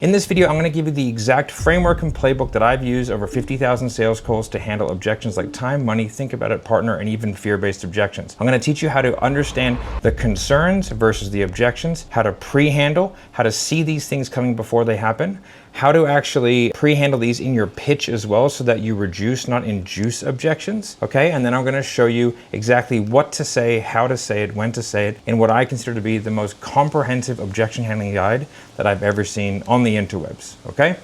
In this video, I'm going to give you the exact framework and playbook that I've used over 50,000 sales calls to handle objections like time, money, think about it, partner, and even fear-based objections. I'm going to teach you how to understand the concerns versus the objections, how to pre-handle, how to see these things coming before they happen, how to actually pre-handle these in your pitch as well so that you reduce, not induce objections, okay? And then I'm going to show you exactly what to say, how to say it, when to say it, in what I consider to be the most comprehensive objection handling guide that I've ever seen on the interwebs, okay?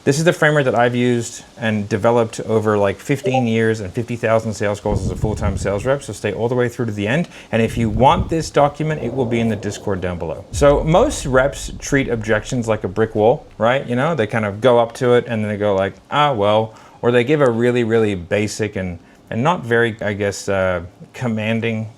This is the framework that I've used and developed over like 15 years and 50,000 sales calls as a full-time sales rep, so stay all the way through to the end. And if you want this document, it will be in the Discord down below. So most reps treat objections like a brick wall, right? You know, they kind of go up to it and then they go like, ah, well, or they give a really, really basic and not very, I guess, commanding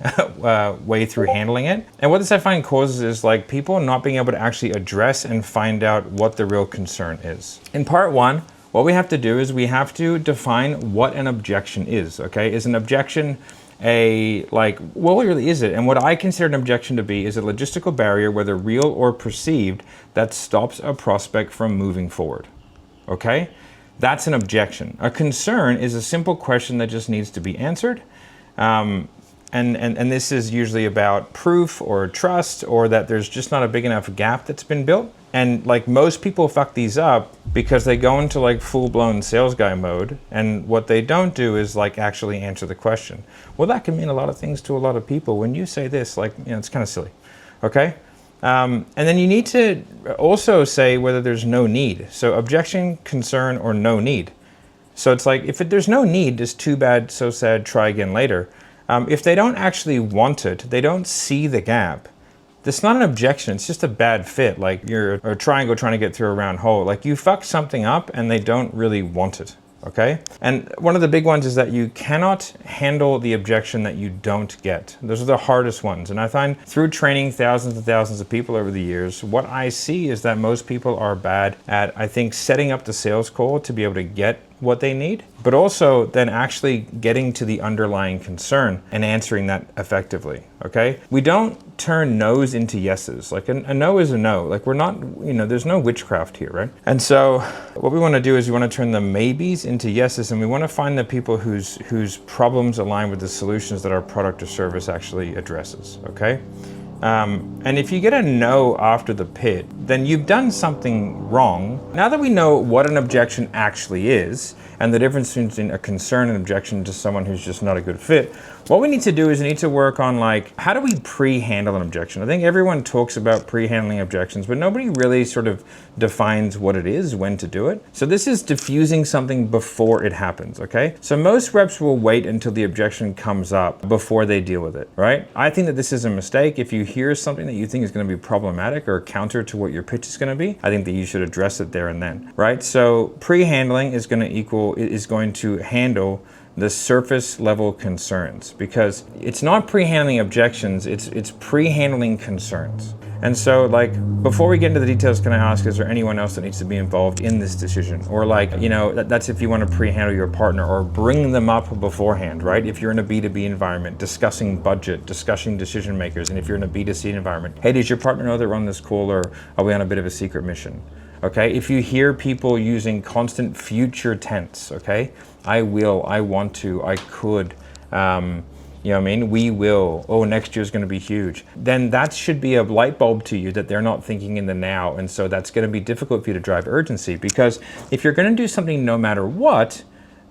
way through handling it. And what this I find causes is like people not being able to actually address and find out what the real concern is. In part one, what we have to do is we have to define what an objection is, okay? Is an objection what really is it? And what I consider an objection to be is a logistical barrier, whether real or perceived, that stops a prospect from moving forward, okay? That's an objection. A concern is a simple question that just needs to be answered. And this is usually about proof or trust, or that there's just not a big enough gap that's been built. And like most people fuck these up because they go into like full-blown sales guy mode, and what they don't do is like actually answer the question. Well, that can mean a lot of things to a lot of people. When you say this, like, you know, it's kind of silly, okay? And then you need to also say whether there's no need. So objection, concern, or no need. So it's like, if there's no need, it's too bad, so sad, try again later. If they don't actually want it, they don't see the gap, that's not an objection, it's just a bad fit. Like you're a triangle trying to get through a round hole. Like you fuck something up and they don't really want it. Okay? And one of the big ones is that you cannot handle the objection that you don't get. Those are the hardest ones. And I find through training thousands and thousands of people over the years, what I see is that most people are bad at, I think, setting up the sales call to be able to get what they need, but also then actually getting to the underlying concern and answering that effectively, okay? We don't turn no's into yeses. Like a no is a no. Like we're not, you know, there's no witchcraft here, right? And so what we want to do is we want to turn the maybes into yeses, and we want to find the people whose problems align with the solutions that our product or service actually addresses, okay? And if you get a no after the pit, then you've done something wrong. Now that we know what an objection actually is, and the difference between a concern and objection to someone who's just not a good fit, what we need to do is we need to work on like, how do we pre-handle an objection? I think everyone talks about pre-handling objections, but nobody really sort of defines what it is, when to do it. So this is diffusing something before it happens, okay? So most reps will wait until the objection comes up before they deal with it, right? I think that this is a mistake. If you hear something that you think is going to be problematic or counter to what your pitch is going to be, I think that you should address it there and then, right? So pre-handling is going to handle the surface level concerns, because it's not pre-handling objections, it's pre-handling concerns. And so like, before we get into the details, can I ask, is there anyone else that needs to be involved in this decision? Or like, you know, that's if you want to pre-handle your partner or bring them up beforehand, right? If you're in a B2B environment, discussing budget, discussing decision makers. And if you're in a B2C environment, hey, does your partner know that we're on this call, or are we on a bit of a secret mission? Okay, if you hear people using constant future tense, okay, I will, I want to, I could, you know what I mean? We will, oh, next year's gonna be huge. Then that should be a light bulb to you that they're not thinking in the now. And so that's gonna be difficult for you to drive urgency, because if you're gonna do something no matter what,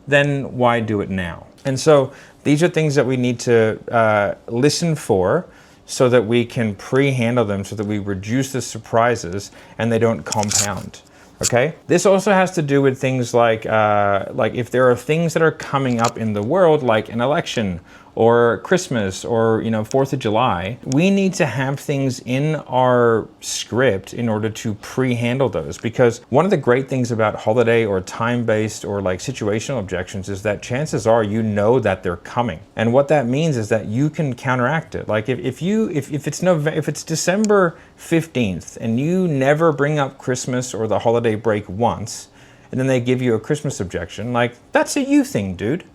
then why do it now? And so these are things that we need to listen for, so that we can pre-handle them, so that we reduce the surprises and they don't compound, okay? This also has to do with things like if there are things that are coming up in the world, like an election or Christmas or, you know, 4th of July, we need to have things in our script in order to pre-handle those. Because one of the great things about holiday or time-based or like situational objections is that chances are you know that they're coming. And what that means is that you can counteract it. Like if it's December 15th and you never bring up Christmas or the holiday break once, and then they give you a Christmas objection, like that's a you thing, dude.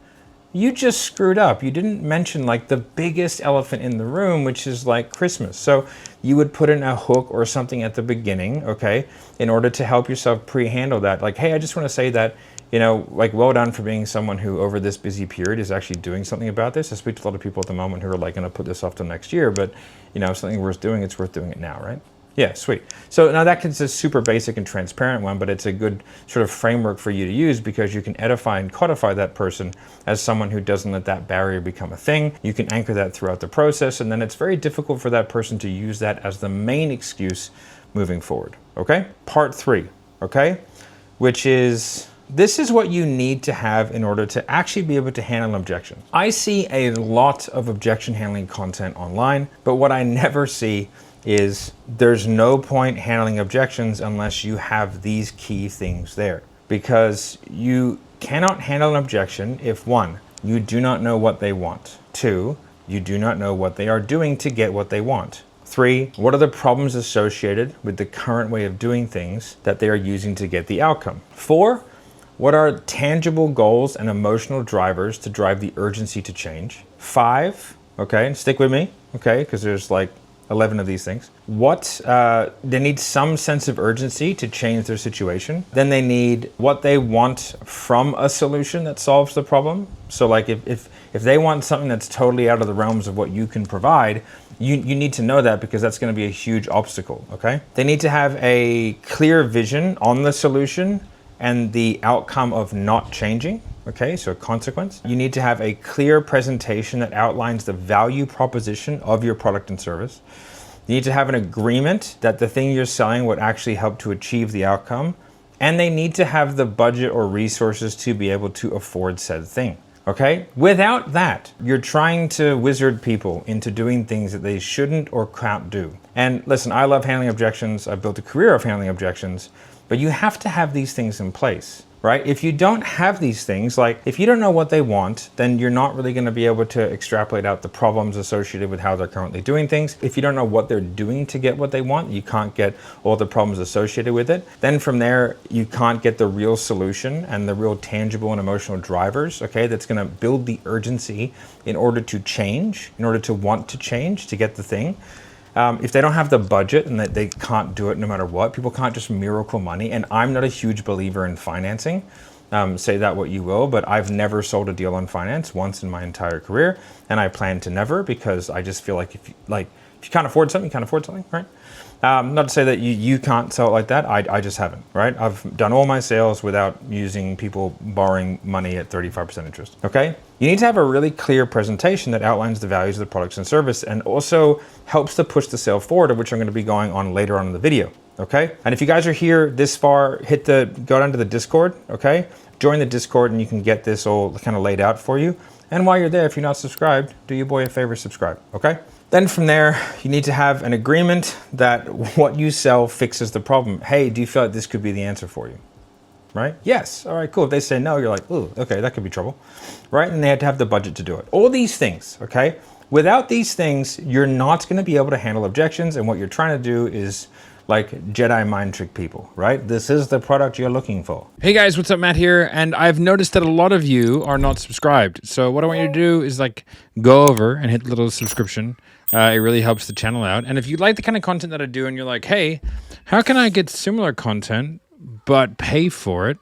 you just screwed up. You didn't mention like the biggest elephant in the room, which is like Christmas. So you would put in a hook or something at the beginning, okay, in order to help yourself pre-handle that. Like, hey, I just want to say that, you know, like, well done for being someone who over this busy period is actually doing something about this. I speak to a lot of people at the moment who are like going to put this off till next year, but you know, if something worth doing, it's worth doing it now, right? Yeah, sweet. So now that's a super basic and transparent one, but it's a good sort of framework for you to use because you can edify and codify that person as someone who doesn't let that barrier become a thing. You can anchor that throughout the process, and then it's very difficult for that person to use that as the main excuse moving forward, okay? Part 3, okay? Which is, this is what you need to have in order to actually be able to handle an objection. I see a lot of objection handling content online, but what I never see is there's no point handling objections unless you have these key things there. Because you cannot handle an objection if 1, you do not know what they want. 2, you do not know what they are doing to get what they want. 3, what are the problems associated with the current way of doing things that they are using to get the outcome? 4, what are tangible goals and emotional drivers to drive the urgency to change? 5, okay, and stick with me, okay, because there's like 11 of these things. They need some sense of urgency to change their situation. Then they need what they want from a solution that solves the problem. So like if they want something that's totally out of the realms of what you can provide, you need to know that because that's going to be a huge obstacle, okay? They need to have a clear vision on the solution and the outcome of not changing. Okay, so a consequence. You need to have a clear presentation that outlines the value proposition of your product and service. You need to have an agreement that the thing you're selling would actually help to achieve the outcome. And they need to have the budget or resources to be able to afford said thing. Okay, without that, you're trying to wizard people into doing things that they shouldn't or can't do. And listen, I love handling objections. I've built a career of handling objections, but you have to have these things in place. Right? If you don't have these things, like if you don't know what they want, then you're not really going to be able to extrapolate out the problems associated with how they're currently doing things. If you don't know what they're doing to get what they want, you can't get all the problems associated with it. Then from there, you can't get the real solution and the real tangible and emotional drivers, okay, that's going to build the urgency in order to change, in order to want to change, to get the thing. If they don't have the budget and that they can't do it no matter what, people can't just miracle money. And I'm not a huge believer in financing. Say that what you will, but I've never sold a deal on finance once in my entire career. And I plan to never because I just feel like if you can't afford something, you can't afford something, right? Not to say that you can't sell it like that. I just haven't, right? I've done all my sales without using people borrowing money at 35% interest, okay? You need to have a really clear presentation that outlines the values of the products and service and also helps to push the sale forward, of which I'm going to be going on later on in the video, okay? And if you guys are here this far, go down to the Discord, okay? Join the Discord and you can get this all kind of laid out for you. And while you're there, if you're not subscribed, do your boy a favor, subscribe, okay? Then from there, you need to have an agreement that what you sell fixes the problem. Hey, do you feel like this could be the answer for you? Right? Yes. All right, cool. If they say no, you're like, oh, okay, that could be trouble. Right? And they had to have the budget to do it. All these things, okay? Without these things, you're not going to be able to handle objections. And what you're trying to do is like Jedi mind trick people, right? This is the product you're looking for. Hey guys, what's up? Matt here. And I've noticed that a lot of you are not subscribed. So what I want you to do is like go over and hit the little subscription. It really helps the channel out. And if you like the kind of content that I do and you're like, hey, how can I get similar content but pay for it?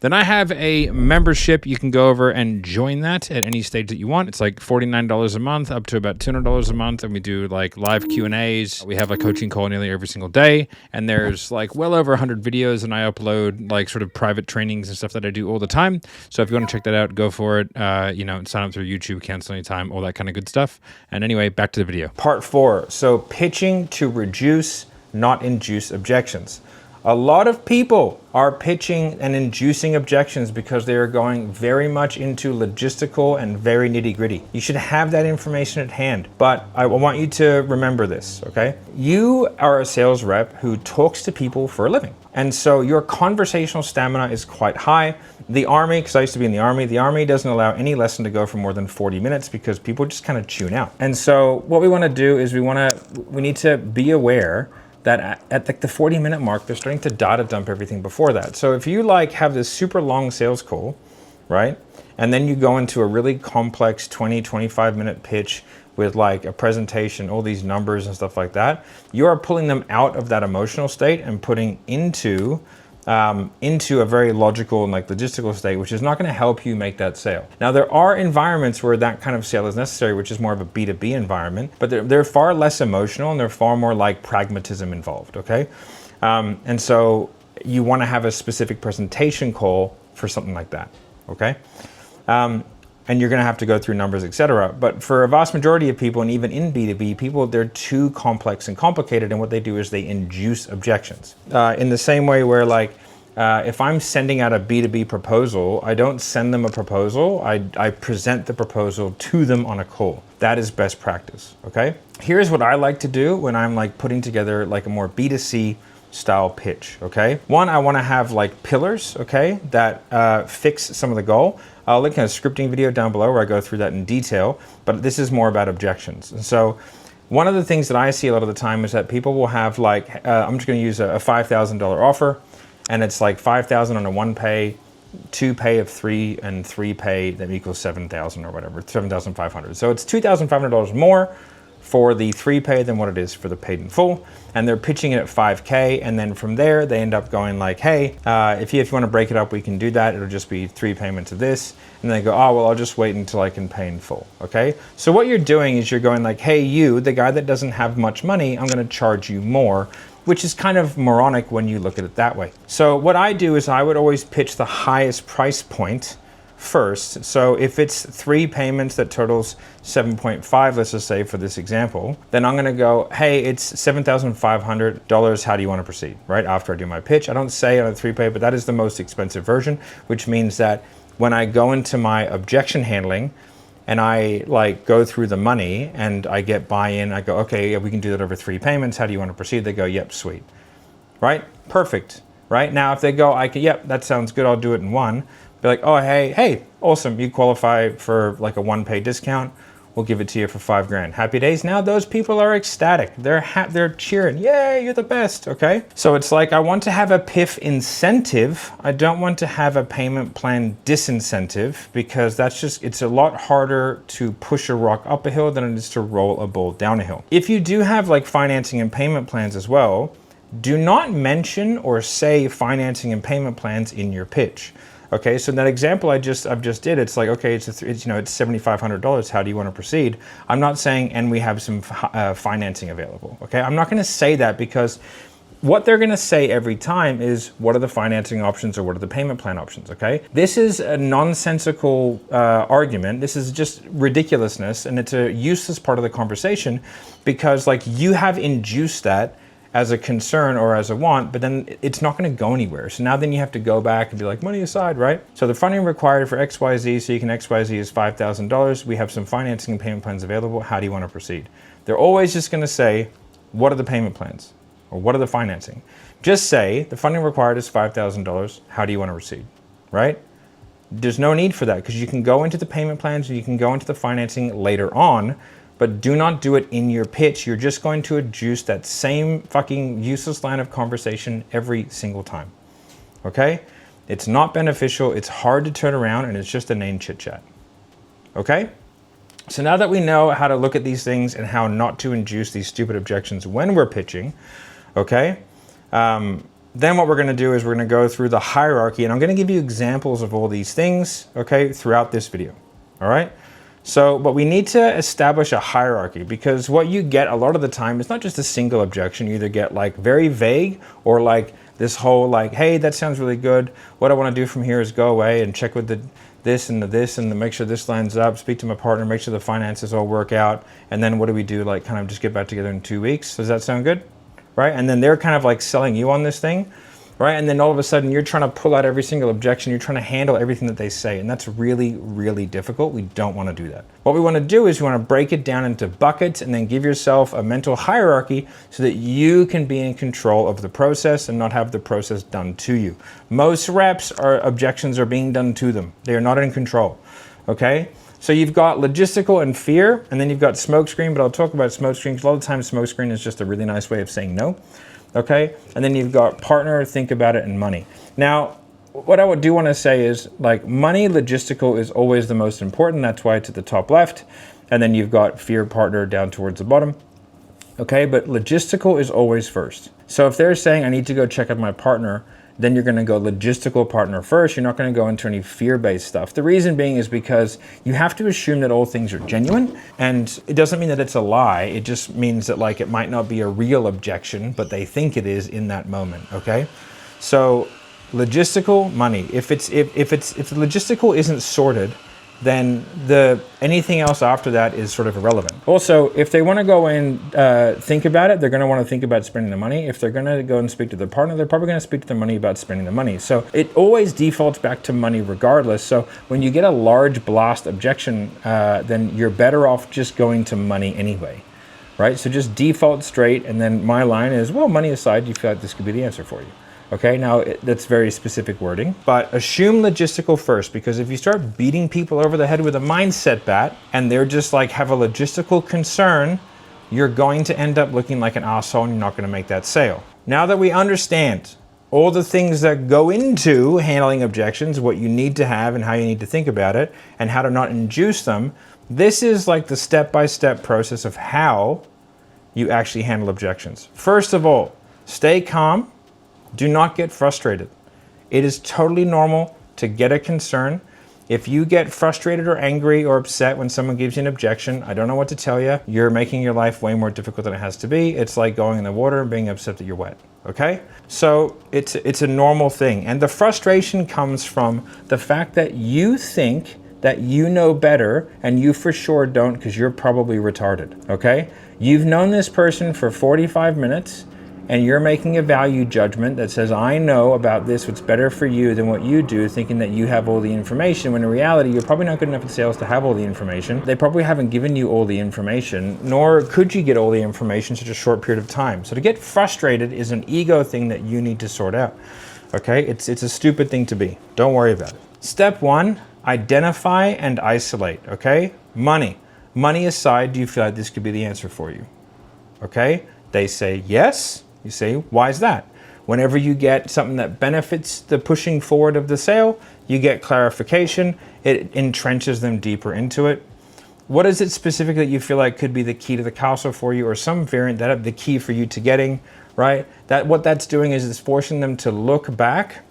Then I have a membership. You can go over and join that at any stage that you want. It's like $49 a month up to about $200 a month. And we do like live Q&As. We have a coaching call nearly every single day. And there's like well over 100 videos and I upload like sort of private trainings and stuff that I do all the time. So if you want to check that out, go for it. Sign up through YouTube, cancel anytime, all that kind of good stuff. And anyway, back to the video. Part 4. So pitching to reduce, not induce objections. A lot of people are pitching and inducing objections because they are going very much into logistical and very nitty-gritty. You should have that information at hand, but I want you to remember this, okay? You are a sales rep who talks to people for a living. And so your conversational stamina is quite high. The Army, because I used to be in the Army doesn't allow any lesson to go for more than 40 minutes because people just kind of tune out. And so what we want to do is we need to be aware that at the 40-minute mark, they're starting to data dump everything before that. So if you like have this super long sales call, right? And then you go into a really complex 20, 25-minute pitch with like a presentation, all these numbers and stuff like that. You are pulling them out of that emotional state and putting into a very logical and like logistical state, which is not going to help you make that sale. Now, there are environments where that kind of sale is necessary, which is more of a B2B environment, but they're far less emotional and they're far more like pragmatism involved, okay? And so you want to have a specific presentation call for something like that, okay? And you're going to have to go through numbers, etc. But for a vast majority of people, and even in B2B, people, they're too complex and complicated, and what they do is they induce objections. In the same way where like, if I'm sending out a B2B proposal, I don't send them a proposal, I present the proposal to them on a call. That is best practice, okay? Here's what I like to do when I'm like putting together like a more B2C style pitch, okay? One, I wanna have like pillars, okay, that fix some of the goal. I'll link a scripting video down below where I go through that in detail, but this is more about objections. And so one of the things that I see a lot of the time is that people will have like, I'm just gonna use a $5,000 offer, and it's like 5,000 on a 1 pay, 2 pay of 3, and 3 pay that equals 7,000 or whatever, 7,500. So it's $2,500 more for the 3 pay than what it is for the paid in full, and they're pitching it at 5K, and then from there they end up going like, hey, if you want to break it up, we can do that. It'll just be 3 payments of this, and they go, oh well, I'll just wait until I can pay in full. Okay, so what you're doing is you're going like, hey, you, the guy that doesn't have much money, I'm going to charge you more, which is kind of moronic when you look at it that way. So what I do is I would always pitch the highest price point first. So if it's 3 payments that totals 7.5, let's just say for this example, then I'm going to go, hey, it's $7,500. How do you want to proceed? Right after I do my pitch, I don't say on a 3 pay, but that is the most expensive version, which means that when I go into my objection handling and I like go through the money and I get buy-in, I go, okay, yeah, we can do that over 3 payments. How do you want to proceed? They go, yep, sweet. Right? Perfect. Right? Now, if they go, yep, that sounds good. I'll do it in 1. Be like, oh, hey, awesome. You qualify for like a 1 pay discount. We'll give it to you for $5,000. Happy days. Now those people are ecstatic. They're cheering. Yay, you're the best. Okay. So it's like, I want to have a PIF incentive. I don't want to have a payment plan disincentive, because it's a lot harder to push a rock up a hill than it is to roll a ball down a hill. If you do have like financing and payment plans as well, do not mention or say financing and payment plans in your pitch. Okay, so that example I've just did, it's like, okay, it's $7,500. How do you want to proceed? I'm not saying, and we have some financing available. Okay, I'm not going to say that, because what they're going to say every time is, what are the financing options or what are the payment plan options? Okay, this is a nonsensical argument. This is just ridiculousness, and it's a useless part of the conversation, because like you have induced that as a concern or as a want, but then it's not going to go anywhere. So now then you have to go back and be like, money aside, right? So the funding required for XYZ, so you can XYZ is $5,000. We have some financing and payment plans available. How do you want to proceed? They're always just going to say, what are the payment plans? Or what are the financing? Just say, the funding required is $5,000. How do you want to proceed? Right? There's no need for that, because you can go into the payment plans or you can go into the financing later on, but do not do it in your pitch. You're just going to adduce that same fucking useless line of conversation every single time. Okay? It's not beneficial, it's hard to turn around, and it's just a name chit chat. Okay? So now that we know how to look at these things and how not to induce these stupid objections when we're pitching, okay? Then what we're gonna do is we're gonna go through the hierarchy, and I'm gonna give you examples of all these things, okay, throughout this video, all right? So, but we need to establish a hierarchy, because what you get a lot of the time is not just a single objection. You either get like very vague, or like this whole like, hey, that sounds really good. What I want to do from here is go away and check with this and make sure this lines up, speak to my partner, make sure the finances all work out. And then what do we do? Like kind of just get back together in 2 weeks. Does that sound good? Right? And then they're kind of like selling you on this thing. Right? And then all of a sudden you're trying to pull out every single objection. You're trying to handle everything that they say. And that's really, really difficult. We don't want to do that. What we want to do is we want to break it down into buckets and then give yourself a mental hierarchy so that you can be in control of the process and not have the process done to you. Most reps objections are being done to them. They are not in control. Okay? So you've got logistical and fear, and then you've got smokescreen, but I'll talk about smokescreen because a lot of the time smokescreen is just a really nice way of saying no. Okay, and then you've got partner, think about it, and money. Now, what I do want to say is, like, money logistical is always the most important. That's why it's at the top left. And then you've got fear partner down towards the bottom. Okay, but logistical is always first. So if they're saying I need to go check out my partner, then you're going to go logistical partner first. You're not going to go into any fear-based stuff. The reason being is because you have to assume that all things are genuine, and it doesn't mean that it's a lie. It just means that, like, it might not be a real objection, but they think it is in that moment. Okay, so logistical, money. If the logistical isn't sorted, then anything else after that is sort of irrelevant. Also, if they want to go and think about it, they're going to want to think about spending the money. If they're going to go and speak to their partner, they're probably going to speak to their money about spending the money. So it always defaults back to money regardless. So when you get a large blast objection, then you're better off just going to money anyway, right? So just default straight, and then my line is, well, money aside, do you feel like this could be the answer for you? Okay, now that's very specific wording, but assume logistical first, because if you start beating people over the head with a mindset bat and they're just like have a logistical concern, you're going to end up looking like an asshole and you're not going to make that sale. Now that we understand all the things that go into handling objections, what you need to have and how you need to think about it and how to not induce them, this is like the step-by-step process of how you actually handle objections. First of all, stay calm. Do not get frustrated. It is totally normal to get a concern. If you get frustrated or angry or upset when someone gives you an objection, I don't know what to tell you. You're making your life way more difficult than it has to be. It's like going in the water and being upset that you're wet, okay? So it's a normal thing. And the frustration comes from the fact that you think that you know better, and you for sure don't, because you're probably retarded, okay? You've known this person for 45 minutes, and you're making a value judgment that says, I know about this, what's better for you than what you do, thinking that you have all the information, when in reality, you're probably not good enough at sales to have all the information. They probably haven't given you all the information, nor could you get all the information in such a short period of time. So to get frustrated is an ego thing that you need to sort out, okay? It's a stupid thing to be. Don't worry about it. Step one, identify and isolate, okay? Money. Money aside, do you feel like this could be the answer for you? Okay? They say yes. You say, why is that? Whenever you get something that benefits the pushing forward of the sale, you get clarification. It entrenches them deeper into it. What is it specifically that you feel like could be the key to the castle for you, or some variant that the key for you to getting, right? What that's doing is it's forcing them to look back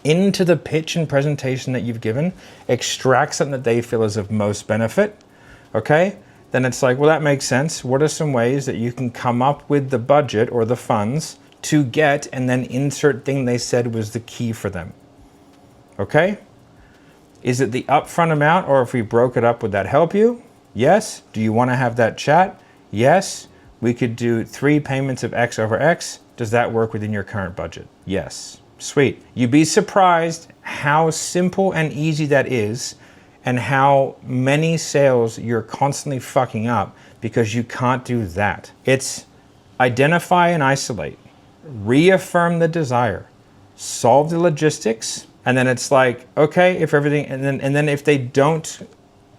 into the pitch and presentation that you've given, extract something that they feel is of most benefit, okay? Then it's like, well, that makes sense. What are some ways that you can come up with the budget or the funds to get, and then insert thing they said was the key for them, okay? Is it the upfront amount, or if we broke it up, would that help you? Yes. Do you want to have that chat? Yes. We could do 3 payments of X over X. Does that work within your current budget? Yes. Sweet. You'd be surprised how simple and easy that is, and how many sales you're constantly fucking up because you can't do that. It's identify and isolate, reaffirm the desire, solve the logistics, and then it's like, okay, if everything, and then if they don't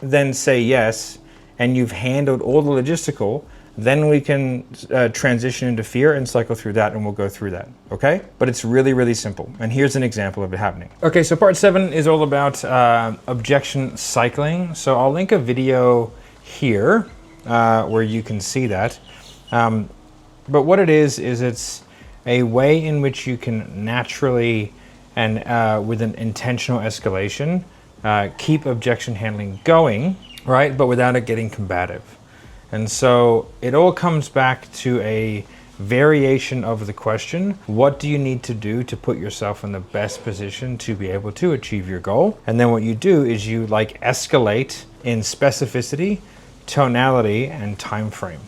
then say yes, and you've handled all the logistical, then we can transition into fear and cycle through that, and we'll go through that, okay? But it's really, really simple. And here's an example of it happening. Okay, so part 7 is all about objection cycling. So I'll link a video here where you can see that. But what it is it's a way in which you can naturally and with an intentional escalation keep objection handling going, right? But without it getting combative. And so it all comes back to a variation of the question, what do you need to do to put yourself in the best position to be able to achieve your goal? And then what you do is you like escalate in specificity, tonality, and time frame.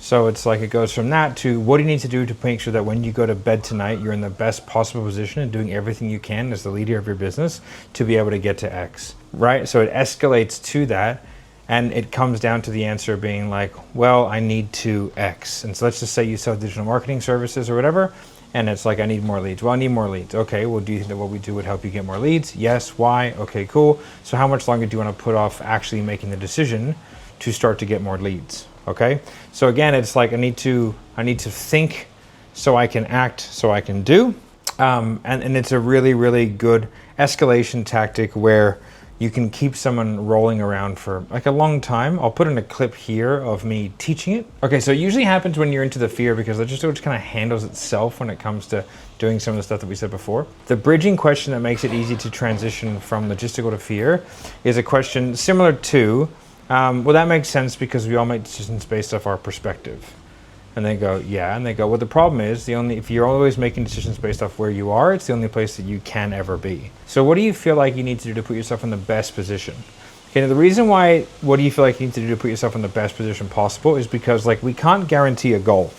So it's like it goes from that to what do you need to do to make sure that when you go to bed tonight, you're in the best possible position and doing everything you can as the leader of your business to be able to get to X, right? So it escalates to that. And it comes down to the answer being like, well, I need to X. And so let's just say you sell digital marketing services or whatever, and it's like, I need more leads. Well, I need more leads. Okay, well, do you think that what we do would help you get more leads? Yes. Why? Okay, cool. So how much longer do you want to put off actually making the decision to start to get more leads? Okay. So again, it's like, I need to think so I can act, so I can do. And it's a really, really good escalation tactic where you can keep someone rolling around for like a long time. I'll put in a clip here of me teaching it. Okay, so it usually happens when you're into the fear because logistical just kind of handles itself when it comes to doing some of the stuff that we said before. The bridging question that makes it easy to transition from logistical to fear is a question similar to, well, that makes sense because we all make decisions based off our perspective. And they go, yeah. And they go, well, the problem is if you're always making decisions based off where you are, it's the only place that you can ever be. So what do you feel like you need to do to put yourself in the best position? Okay, now the reason why, what do you feel like you need to do to put yourself in the best position possible is because like we can't guarantee a goal.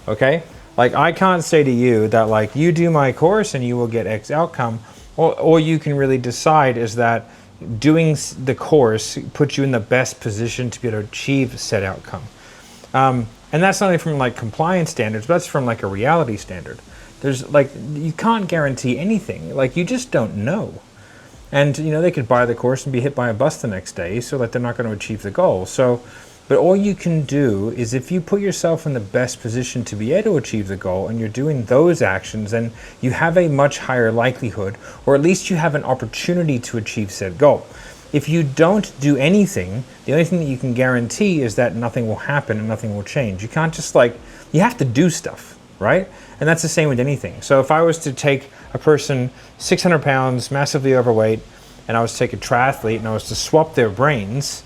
Okay? Like I can't say to you that like you do my course and you will get X outcome. All you can really decide is that doing the course puts you in the best position to be able to achieve said outcome. And that's not only from like compliance standards, but that's from like a reality standard. There's like, you can't guarantee anything. Like you just don't know. And you know, they could buy the course and be hit by a bus the next day, so like they're not going to achieve the goal. So, but all you can do is if you put yourself in the best position to be able to achieve the goal and you're doing those actions, then you have a much higher likelihood, or at least you have an opportunity to achieve said goal. If you don't do anything, the only thing that you can guarantee is that nothing will happen and nothing will change. You can't just like, you have to do stuff, right? And that's the same with anything. So if I was to take a person 600 pounds, massively overweight, and I was to take a triathlete and I was to swap their brains,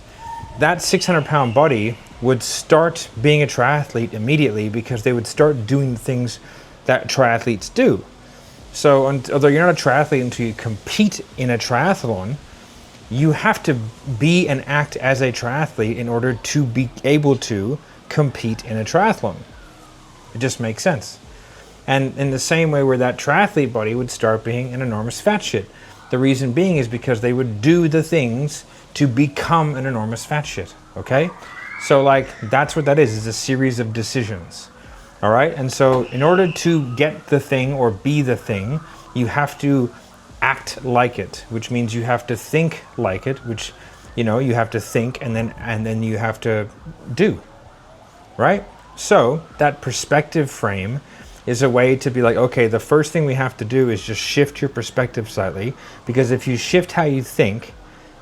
that 600-pound body would start being a triathlete immediately because they would start doing things that triathletes do. So although you're not a triathlete until you compete in a triathlon, you have to be and act as a triathlete in order to be able to compete in a triathlon. It just makes sense. And in the same way where that triathlete body would start being an enormous fat shit. The reason being is because they would do the things to become an enormous fat shit, okay? So like, that's what that is a series of decisions, all right? And so in order to get the thing or be the thing, you have to act like it, which means you have to think like it, which, you know, you have to think and then you have to do, right? So that perspective frame is a way to be like, okay, the first thing we have to do is just shift your perspective slightly, because if you shift how you think,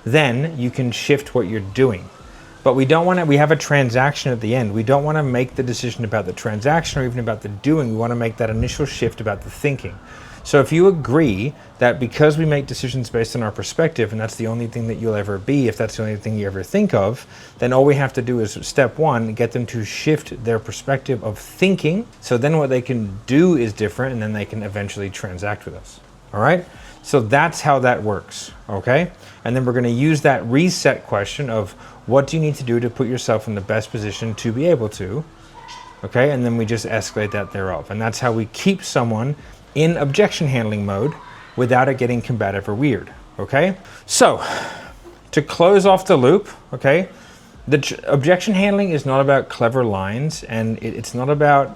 then you can shift what you're doing. But we don't want to, we have a transaction at the end. We don't want to make the decision about the transaction or even about the doing. We want to make that initial shift about the thinking. So if you agree that because we make decisions based on our perspective, and that's the only thing that you'll ever be, if that's the only thing you ever think of, then all we have to do is step one, get them to shift their perspective of thinking. So then what they can do is different, and then they can eventually transact with us. All right? So that's how that works, okay? And then we're going to use that reset question of what do you need to do to put yourself in the best position to be able to, okay? And then we just escalate that thereof. And that's how we keep someone in objection handling mode without it getting combative or weird, okay? So, to close off the loop, okay, the objection handling is not about clever lines, and it's not about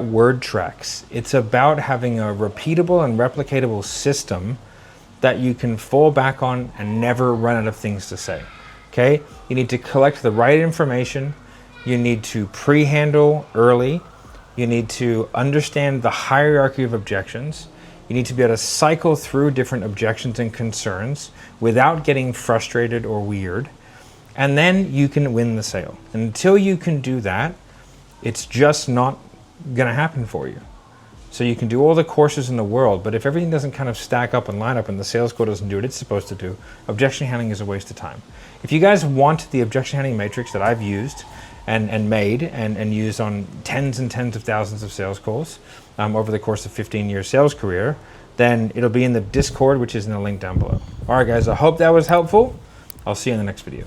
word tracks. It's about having a repeatable and replicatable system that you can fall back on and never run out of things to say, okay? You need to collect the right information. You need to pre-handle early. You need to understand the hierarchy of objections. You need to be able to cycle through different objections and concerns without getting frustrated or weird. And then you can win the sale. And until you can do that, it's just not going to happen for you. So you can do all the courses in the world, but if everything doesn't kind of stack up and line up and the sales code doesn't do what it's supposed to do, objection handling is a waste of time. If you guys want the objection handling matrix that I've used and made and used on tens and tens of thousands of sales calls over the course of 15-year sales career, then it'll be in the Discord, which is in the link down below. All right, guys, I hope that was helpful. I'll see you in the next video.